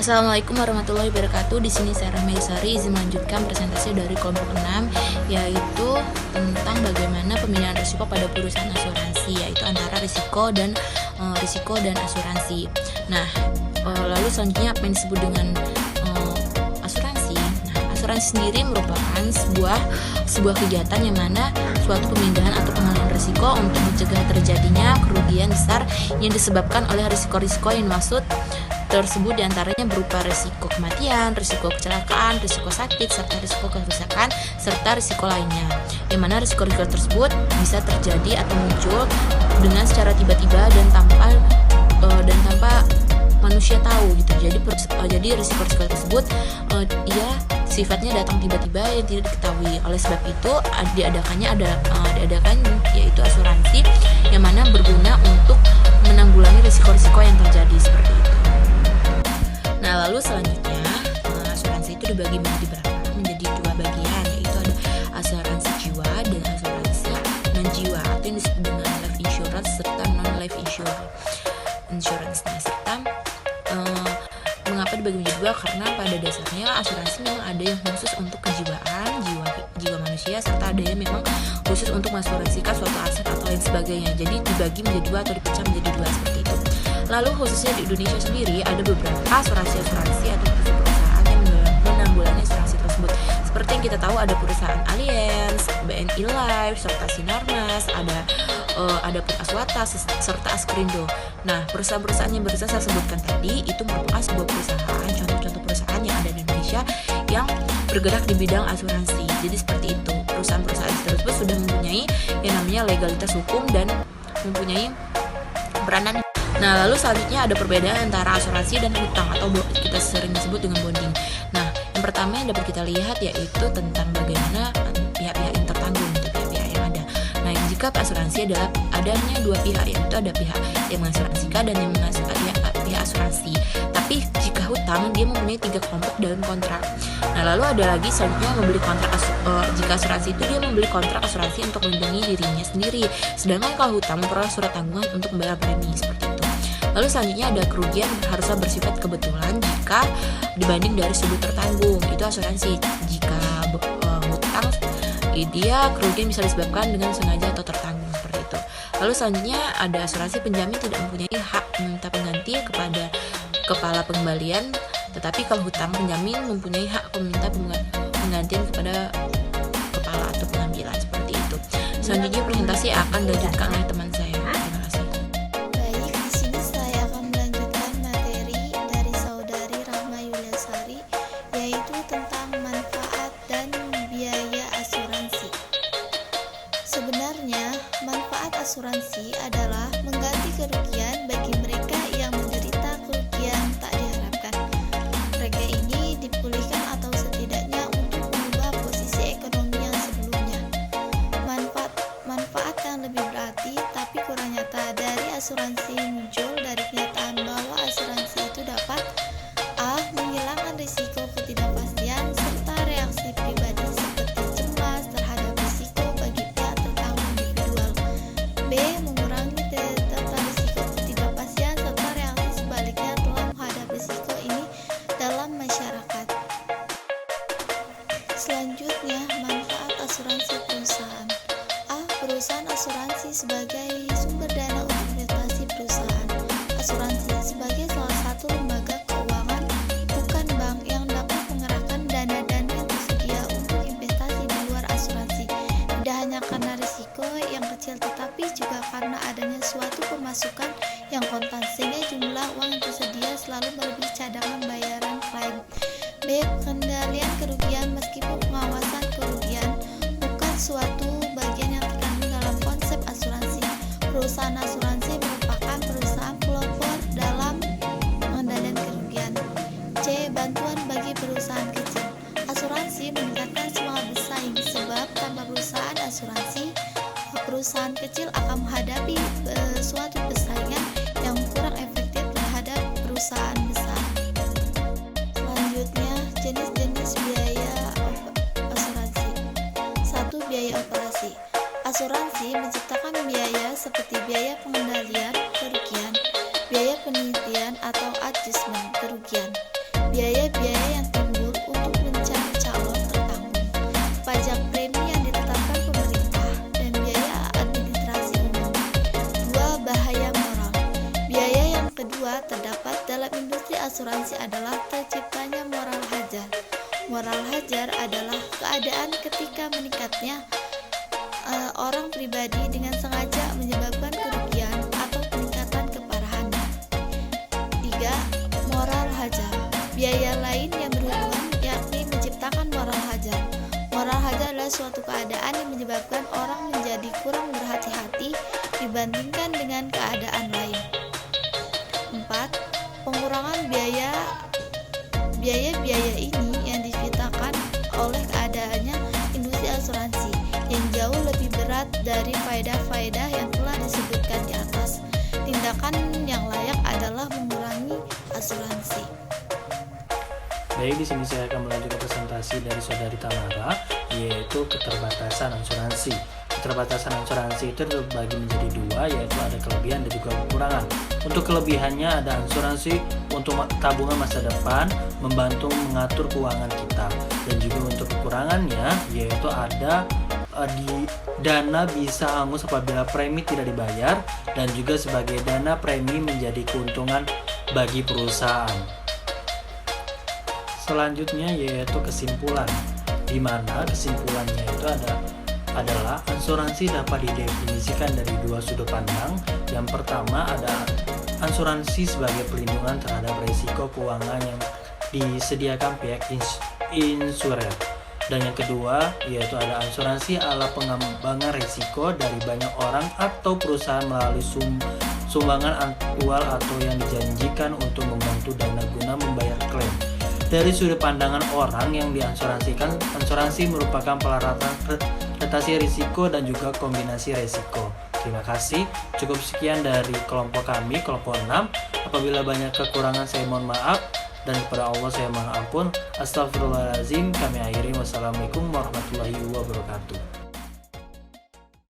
Assalamualaikum warahmatullahi wabarakatuh. Di sini saya Rahma Yusari izin melanjutkan presentasi dari kelompok 6, yaitu tentang bagaimana pembinaan risiko pada perusahaan asuransi, yaitu antara risiko dan asuransi. Nah, lalu selanjutnya apa yang disebut dengan asuransi? Nah, asuransi sendiri merupakan sebuah kegiatan yang mana suatu pemindahan atau pengalihan risiko untuk mencegah terjadinya kerugian besar yang disebabkan oleh risiko-risiko yang dimaksud tersebut, diantaranya berupa risiko kematian, risiko kecelakaan, risiko sakit, serta risiko kerusakan, serta risiko lainnya. Yang mana risiko-risiko tersebut bisa terjadi atau muncul dengan secara tiba-tiba dan tanpa manusia tahu gitu. Jadi risiko-risiko tersebut sifatnya datang tiba-tiba yang tidak diketahui. Oleh sebab itu diadakan yaitu asuransi yang mana berguna untuk menanggulangi risiko-risiko yang terjadi seperti itu. Nah, lalu selanjutnya asuransi itu dibagi menjadi dua bagian, yaitu ada asuransi jiwa dan asuransi non jiwa, atau yang disebut dengan life insurance serta non life insurance. Nah, serta mengapa dibagi menjadi dua? Karena pada dasarnya asuransi memang ada yang khusus untuk kejiwaan, jiwa manusia, serta ada yang memang khusus untuk mengasuransikan suatu aset atau lain sebagainya. Jadi dibagi menjadi dua atau dipecah menjadi dua seperti itu. Lalu khususnya di Indonesia sendiri ada beberapa asuransi atau perusahaan yang menanggulangi asuransi tersebut. Seperti yang kita tahu ada perusahaan Allianz, BNI Life, serta Sinarmas, ada pun Aswata serta Askrindo. Nah, perusahaan-perusahaan yang baru saya sebutkan tadi itu merupakan sebuah perusahaan, contoh-contoh perusahaan yang ada di Indonesia yang bergerak di bidang asuransi. Jadi seperti itu. Perusahaan-perusahaan tersebut sudah mempunyai yang namanya legalitas hukum dan mempunyai peranan. Nah, lalu selanjutnya ada perbedaan antara asuransi dan hutang atau kita sering disebut dengan bonding. Nah, yang pertama yang dapat kita lihat yaitu tentang bagaimana pihak-pihak yang tertanggung untuk pihak-pihak yang ada. Nah, jika asuransi adalah adanya dua pihak, yaitu ada pihak yang mengasuransikan dan yang pihak asuransi. Tapi jika hutang dia mempunyai 3 kelompok dalam kontrak. Nah, lalu ada lagi selanjutnya membeli kontrak jika asuransi itu dia membeli kontrak asuransi untuk melindungi dirinya sendiri. Sedangkan kalau hutang memperoleh surat tanggungan untuk membayar premi seperti itu. Lalu selanjutnya ada kerugian harusnya bersifat kebetulan jika dibanding dari sudut tertanggung, itu asuransi. Jika hutang, dia kerugian bisa disebabkan dengan sengaja atau tertanggung seperti itu. Lalu selanjutnya ada asuransi penjamin tidak mempunyai hak meminta pengganti kepada kepala pengembalian, tetapi kalau hutang penjamin mempunyai hak meminta penggantian kepada kepala atau pengambilan seperti itu. Selanjutnya presentasi akan dilanjutkan oleh teman saya. Terima kasih. Baik, di sini saya akan melanjutkan materi dari saudari Rahma Yusari, yaitu tentang manfaat dan biaya asuransi. Sebenarnya, manfaat asuransi adalah mengganti kerugian bagi mereka yang menderita kerugian tak diharapkan. Mereka ini dipulihkan atau setidaknya untuk mengubah posisi ekonomi yang sebelumnya. Manfaat yang lebih berarti tapi kurang nyata dari asuransi muncul dari kenyataan bahwa asuransi itu dapat A. menghilangkan risiko ketidakpastian serta reaksi pribadi seperti cemas terhadap risiko bagi pihak tertanggung individual. B. mengurangi tentang risiko ketidakpastian serta reaksi sebaliknya telah menghadapi risiko ini dalam masyarakat. Selanjutnya, manfaat asuransi perusahaan. A. Perusahaan asuransi sebagai sumber dana untuk investasi perusahaan. Asuransi sebagai salah satu lembaga keuangan, bukan bank, yang dapat mengerahkan dana-dana yang tersedia untuk investasi di luar asuransi. Tidak hanya karena risiko yang kecil, tetapi juga karena adanya suatu pemasukan yang kontan, sehingga jumlah uang yang tersedia selalu melebihi cadangan bayaran klaim. B. Pengendalian kerugian. Meskipun pengawasan kerugian bukan suatu bagian yang terkandung dalam konsep asuransi, perusahaan asuransi merupakan perusahaan pelopor dalam pengendalian kerugian. C. Bantuan bagi perusahaan kecil. Asuransi meningkatkan semangat bersaing, sebab tanpa perusahaan asuransi, perusahaan kecil akan menghadapi suatu persaingan yang kurang efektif terhadap perusahaan besar. Selanjutnya, jenis-jenis biaya asuransi. 1. Biaya operasi. Asuransi menciptakan biaya seperti biaya pengendalian kerugian, biaya penelitian atau adjustment kerugian. kedua terdapat dalam industri asuransi adalah terciptanya moral hajar. Moral hajar adalah keadaan ketika meningkatnya orang pribadi dengan sengaja menyebabkan kerugian atau peningkatan keparahannya. 3. Moral hajar. Biaya lain yang berhubungan yakni menciptakan moral hajar. Moral hajar adalah suatu keadaan yang menyebabkan orang menjadi kurang berhati-hati dibandingkan dengan keadaan lain. 4. Pengurangan biaya-biaya ini yang diciptakan oleh keadaannya industri asuransi yang jauh lebih berat dari faedah-faedah yang telah disebutkan di atas. Tindakan yang layak adalah mengurangi asuransi. Baik, di sini saya akan melanjutkan presentasi dari saudari Tamara, yaitu keterbatasan asuransi. Keterbatasan asuransi itu terbagi menjadi dua, yaitu ada kelebihan dan juga kekurangan. Untuk kelebihannya ada asuransi untuk tabungan masa depan, membantu mengatur keuangan kita. Dan juga untuk kekurangannya, yaitu ada di dana bisa hangus apabila premi tidak dibayar, dan juga sebagai dana premi menjadi keuntungan bagi perusahaan. Selanjutnya yaitu kesimpulan, di mana kesimpulannya itu adalah asuransi dapat didefinisikan dari dua sudut pandang. Yang pertama ada asuransi sebagai pelindungan terhadap risiko keuangan yang disediakan pihak insurer. Dan yang kedua yaitu ada asuransi ala pengembangan risiko dari banyak orang atau perusahaan melalui sumbangan aktual atau yang dijanjikan untuk membantu dana guna membayar klaim. Dari sudut pandangan orang yang diasuransikan, asuransi merupakan pelatasi risiko dan juga kombinasi risiko. Terima kasih. Cukup sekian dari kelompok kami, kelompok 6. Apabila banyak kekurangan saya mohon maaf, dan kepada Allah saya mohon ampun. Astagfirullahaladzim. Kami akhiri. Wassalamualaikum warahmatullahi wabarakatuh.